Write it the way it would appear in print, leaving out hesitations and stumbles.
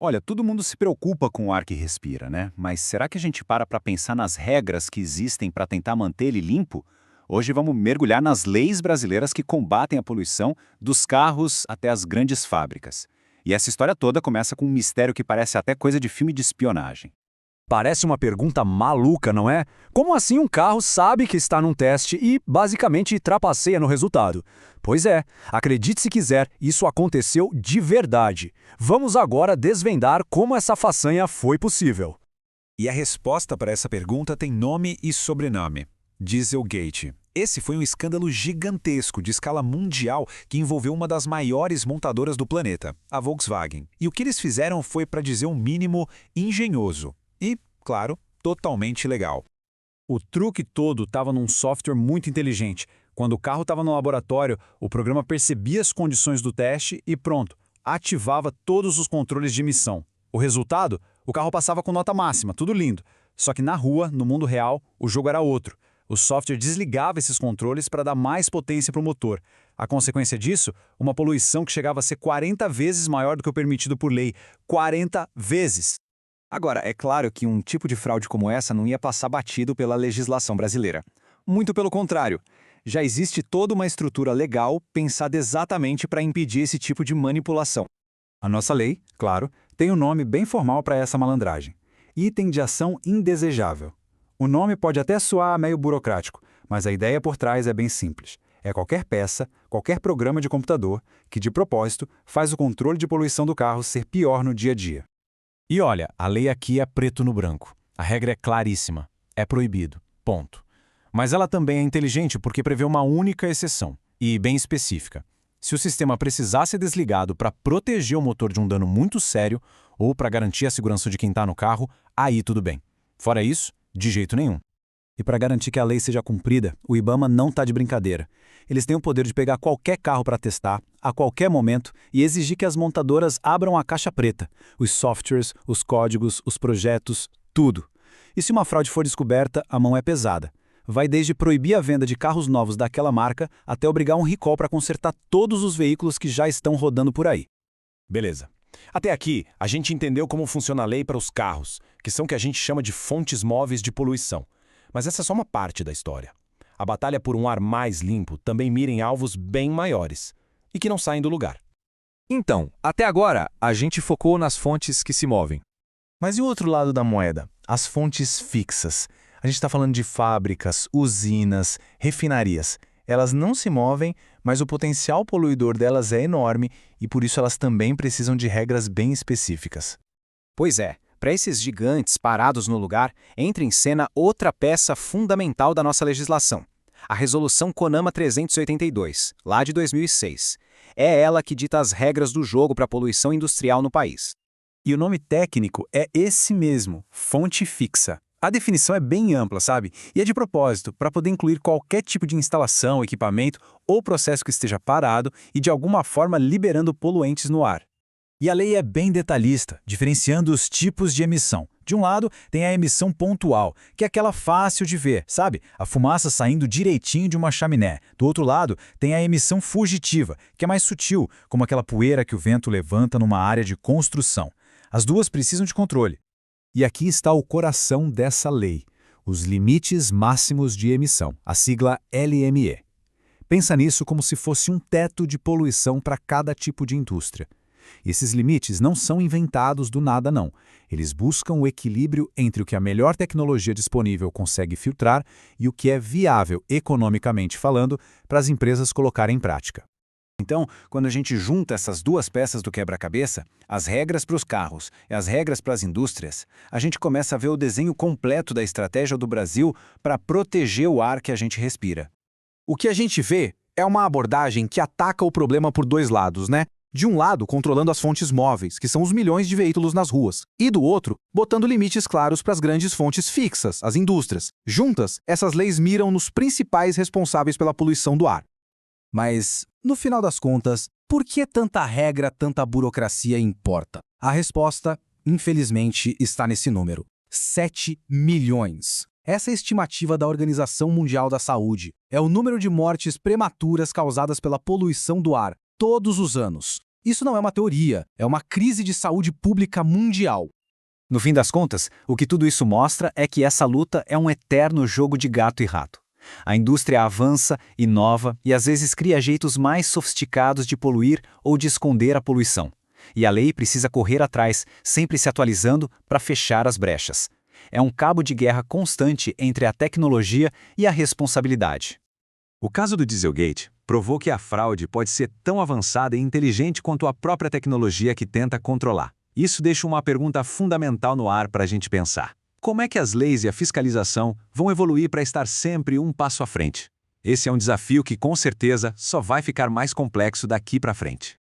Olha, todo mundo se preocupa com o ar que respira, né? Mas será que a gente para pensar nas regras que existem para tentar manter ele limpo? Hoje vamos mergulhar nas leis brasileiras que combatem a poluição, dos carros até as grandes fábricas. E essa história toda começa com um mistério que parece até coisa de filme de espionagem. Parece uma pergunta maluca, não é? Como assim um carro sabe que está num teste e, basicamente, trapaceia no resultado? Pois é, acredite se quiser, isso aconteceu de verdade. Vamos agora desvendar como essa façanha foi possível. E a resposta para essa pergunta tem nome e sobrenome: Dieselgate. Esse foi um escândalo gigantesco de escala mundial que envolveu uma das maiores montadoras do planeta, a Volkswagen. E o que eles fizeram foi, para dizer o mínimo, engenhoso. E, claro, totalmente legal. O truque todo estava num software muito inteligente. Quando o carro estava no laboratório, o programa percebia as condições do teste e pronto, ativava todos os controles de emissão. O resultado? O carro passava com nota máxima, tudo lindo. Só que na rua, no mundo real, o jogo era outro. O software desligava esses controles para dar mais potência para o motor. A consequência disso, uma poluição que chegava a ser 40 vezes maior do que o permitido por lei. 40 vezes! Agora, é claro que um tipo de fraude como essa não ia passar batido pela legislação brasileira. Muito pelo contrário. Já existe toda uma estrutura legal pensada exatamente para impedir esse tipo de manipulação. A nossa lei, claro, tem um nome bem formal para essa malandragem: Item de Ação Indesejável. O nome pode até soar meio burocrático, mas a ideia por trás é bem simples. É qualquer peça, qualquer programa de computador que, de propósito, faz o controle de poluição do carro ser pior no dia a dia. E olha, a lei aqui é preto no branco. A regra é claríssima. É proibido. Ponto. Mas ela também é inteligente porque prevê uma única exceção, e bem específica. Se o sistema precisar ser desligado para proteger o motor de um dano muito sério ou para garantir a segurança de quem está no carro, aí tudo bem. Fora isso, de jeito nenhum. E para garantir que a lei seja cumprida, o IBAMA não está de brincadeira. Eles têm o poder de pegar qualquer carro para testar, a qualquer momento, e exigir que as montadoras abram a caixa preta, os softwares, os códigos, os projetos, tudo. E se uma fraude for descoberta, a mão é pesada. Vai desde proibir a venda de carros novos daquela marca até obrigar um recall para consertar todos os veículos que já estão rodando por aí. Beleza. Até aqui, a gente entendeu como funciona a lei para os carros, que são o que a gente chama de fontes móveis de poluição. Mas essa é só uma parte da história. A batalha por um ar mais limpo também mira em alvos bem maiores e que não saem do lugar. Então, até agora, a gente focou nas fontes que se movem. Mas e o outro lado da moeda? As fontes fixas. A gente está falando de fábricas, usinas, refinarias. Elas não se movem, mas o potencial poluidor delas é enorme e por isso elas também precisam de regras bem específicas. Pois é. Para esses gigantes parados no lugar, entra em cena outra peça fundamental da nossa legislação, a Resolução CONAMA 382, lá de 2006. É ela que dita as regras do jogo para a poluição industrial no país. E o nome técnico é esse mesmo, fonte fixa. A definição é bem ampla, sabe? E é de propósito, para poder incluir qualquer tipo de instalação, equipamento ou processo que esteja parado e de alguma forma liberando poluentes no ar. E a lei é bem detalhista, diferenciando os tipos de emissão. De um lado, tem a emissão pontual, que é aquela fácil de ver, sabe? A fumaça saindo direitinho de uma chaminé. Do outro lado, tem a emissão fugitiva, que é mais sutil, como aquela poeira que o vento levanta numa área de construção. As duas precisam de controle. E aqui está o coração dessa lei: os limites máximos de emissão, a sigla LME. Pensa nisso como se fosse um teto de poluição para cada tipo de indústria. Esses limites não são inventados do nada, não. Eles buscam o equilíbrio entre o que a melhor tecnologia disponível consegue filtrar e o que é viável, economicamente falando, para as empresas colocarem em prática. Então, quando a gente junta essas duas peças do quebra-cabeça, as regras para os carros e as regras para as indústrias, a gente começa a ver o desenho completo da estratégia do Brasil para proteger o ar que a gente respira. O que a gente vê é uma abordagem que ataca o problema por dois lados, né? De um lado, controlando as fontes móveis, que são os milhões de veículos nas ruas, e do outro, botando limites claros para as grandes fontes fixas, as indústrias. Juntas, essas leis miram nos principais responsáveis pela poluição do ar. Mas, no final das contas, por que tanta regra, tanta burocracia importa? A resposta, infelizmente, está nesse número: 7 milhões. Essa é a estimativa da Organização Mundial da Saúde. É o número de mortes prematuras causadas pela poluição do ar, todos os anos. Isso não é uma teoria, é uma crise de saúde pública mundial. No fim das contas, o que tudo isso mostra é que essa luta é um eterno jogo de gato e rato. A indústria avança, inova e às vezes cria jeitos mais sofisticados de poluir ou de esconder a poluição. E a lei precisa correr atrás, sempre se atualizando para fechar as brechas. É um cabo de guerra constante entre a tecnologia e a responsabilidade. O caso do Dieselgate provou que a fraude pode ser tão avançada e inteligente quanto a própria tecnologia que tenta controlar. Isso deixa uma pergunta fundamental no ar para a gente pensar. Como é que as leis e a fiscalização vão evoluir para estar sempre um passo à frente? Esse é um desafio que, com certeza, só vai ficar mais complexo daqui para frente.